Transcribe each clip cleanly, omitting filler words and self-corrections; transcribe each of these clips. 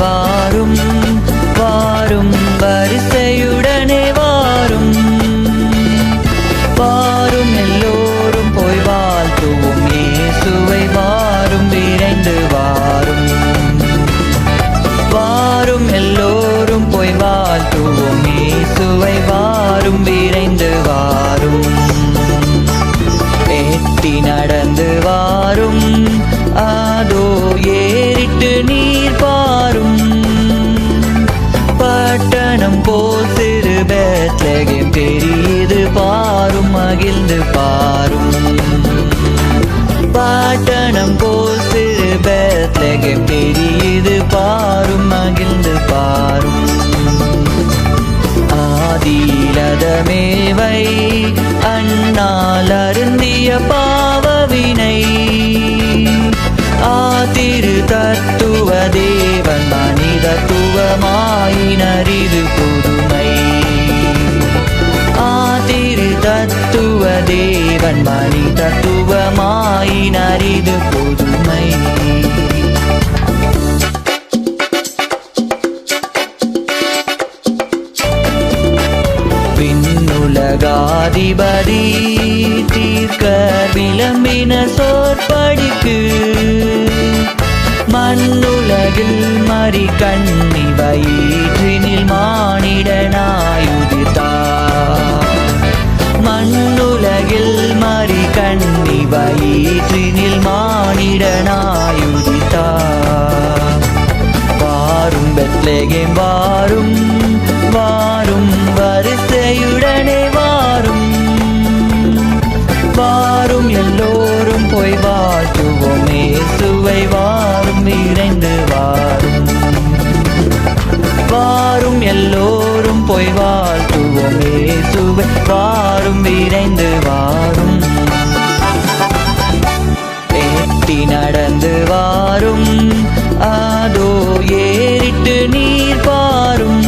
வாரும் வாரும் வரிசையுடனே வாரும் வாரும் எல்லோரும் போய் வாழ்த்துவோம் இயேசுவை வாரும் விரைந்து வாரும் வாரும் எல்லோரும் போய் வாழ்த்துவோம் இயேசுவை வாரும் விரைந்து வாரும் எட்டி நடந்து வாரும் அதோ ஏறிட்டு நீர் பாரும் பட்டணம் போல் சிறு பெத்லகேம் பெரியது பாரும் மகிழ்ந்து பாரும் பட்டணம் போல் சிறு பெத்லகேம் பெரியது பாரும் மகிழ்ந்து பாரும் ஆதியிலதமேவை அண்ணால் அருந்திய பாவவினை ஆதிரு தத்துவ தேவன் மனிதத்துவமாயினரிது புதுமை ஆதிரு தத்துவ தேவன் மனிதத்துவமாயினரிது புதுமை விண்ணுலகாதிபதி தீர்க்க விளம்பின சொற்படிக்கு மண்ணுலகில் மறி கண்ணி வயிற்றினில் மானிடனாயுதித்தார் மண்ணுலகில் மறி கண்ணி வயிற்றினில் மானிடனாயுதித்தார் வாரும் பெத்லகேம் வாரும் வாரும் வரிசையுடனே வாரும் வாரும் எல்லோரும் போய் வாழ்த்துவோம் இயேசுவை வாரும் விரைந்து வாரும் வாரும் எல்லோரும் போய் வாழ்த்துவோம் இயேசுவை வாரும் விரைந்து வாரும் எட்டி நடந்து வாரும் அதோ ஏறிட்டு நீர் பாரும்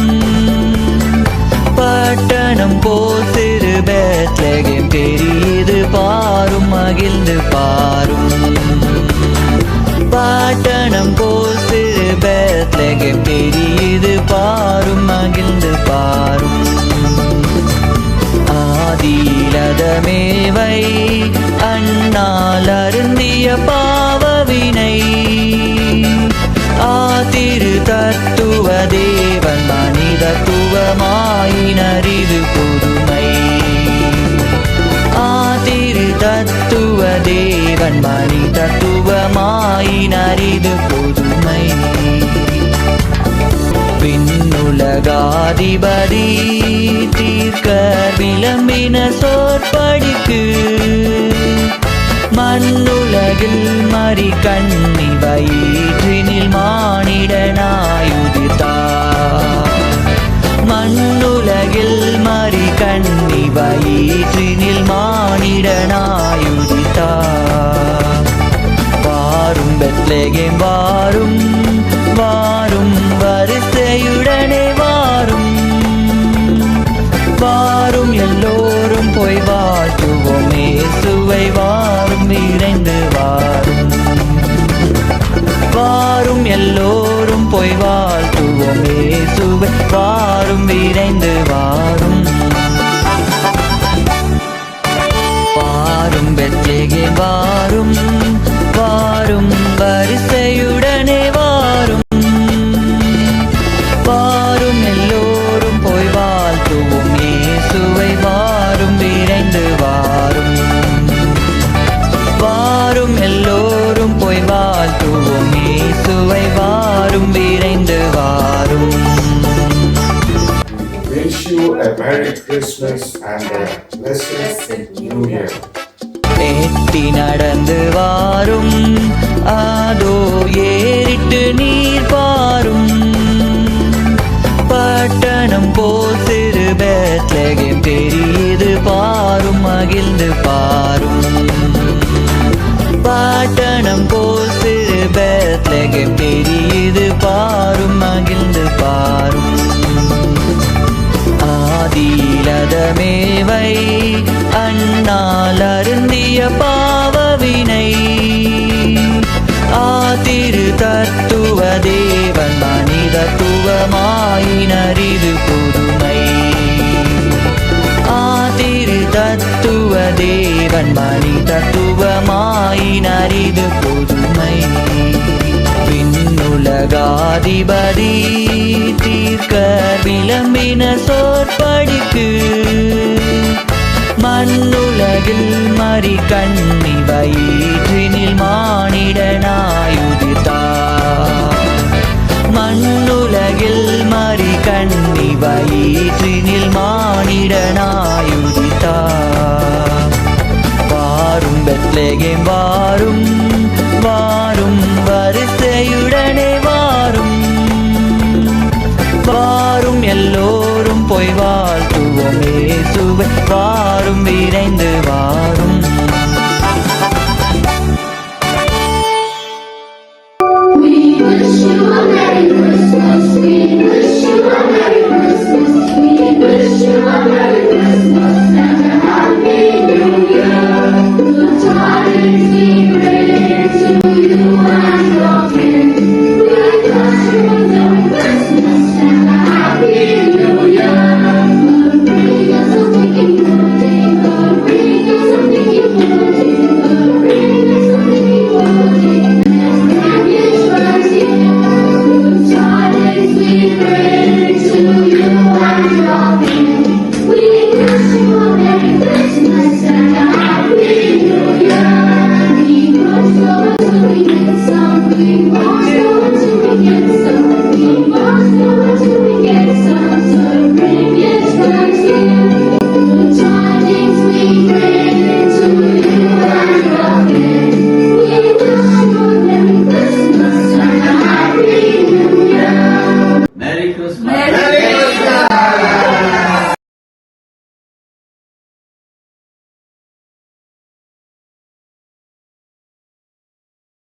பட்டணம் போல் சிறு பெத்லகேம் பெரியது பாரும் மகிழ்ந்து பாரும் பட்டணம் போல் சிறு பெத்லகேம் பெரியது பாரும் மகிழ்ந்து பாரும் ஆதியிலதமேவை அண்ணால் அருந்திய பாவவினை ஆதிரு தத்துவ தேவன் மனிதத்துவமாயினரிது புதுமை ஆதிரு தத்துவ தேவன் மனிதத்துவமாயினரிது புதுமை விண்ணுலகாதிபதி தீர்க்க விளம்பின சொற்படிக்கு மண்ணுலகில் மறி கண்ணி வயிற்றினில் மானிடனாயுதித்தார் மண்ணுலகில் மறி கண்ணி வயிற்றினில் மானிடனாயுதித்தார் வாரும் பெத்லகேம் வாரும் வாரும் வரிசையுடனே வாரும் வாரும் எல்லோரும் போய் வாழ்த்துவோம் இயேசுவை வாரும் விரைந்து வாரும் வாரும் எல்லோரும் போய் வாழ்த்துவோம் இயேசுவை வாரும் விரைந்து வாரும் வாரும் பெத்லகேம் வாரும் வாரும் வரிசையுடனே வாரும் வாரும் எல்லோரும் போய் வாழ்த்துவோம் இயேசுவை வாரும் விரைந்து வாரும் வாரும் எல்லோரும் போய் வாழ்த்துவோம் இயேசுவை வாரும் விரைந்து வாரும் Wish you a Merry Christmas and a blessed New Year. எட்டி நடந்து வாரும் அதோ ஏறிட்டு நீர் பாரும் பட்டணம் போல் சிறு பெத்லகேம் பெரியது பாரும் மகிழ்ந்து பாரும் பட்டணம் போல் சிறு பெத்லகேம் பெரியது பாரும் மகிழ்ந்து பாரும் ஆதியிலதமேவை அண்ணால் அருந்திய பாவவினை ஆதிரு தத்துவ தேவன் மனித தத்துவமாயினர் இது புதுமை. ஆதிரு தத்துவ தேவன் மணி தத்துவமாயினர் இது புதுமை. விண்ணுலகாதிபதி தீர்க்க விளம்பின சோற்படிக்கு மண்ணுலகில் மறி கண்ணி வயிற்றினில் மானிடனாயுதித்தார். மண்ணுலகில் மறி கண்ணி வயிற்றினில் மானிடனாயுதித்தார். வாரும் பெத்லகேம் வாரும், வாரும் வரிசையுடனே வாரும், வாரும் எல்லோரும் போய் வாழ்த்துவோம் இயேசுவை, வாரும் விரைந்து வாரும். We wish you a Merry Christmas. We wish you a Merry Christmas. We wish you a Merry Christmas and a Happy New Year. Good tidings we bring to you and your kin. We wish you a Merry Christmas and a Happy New Year.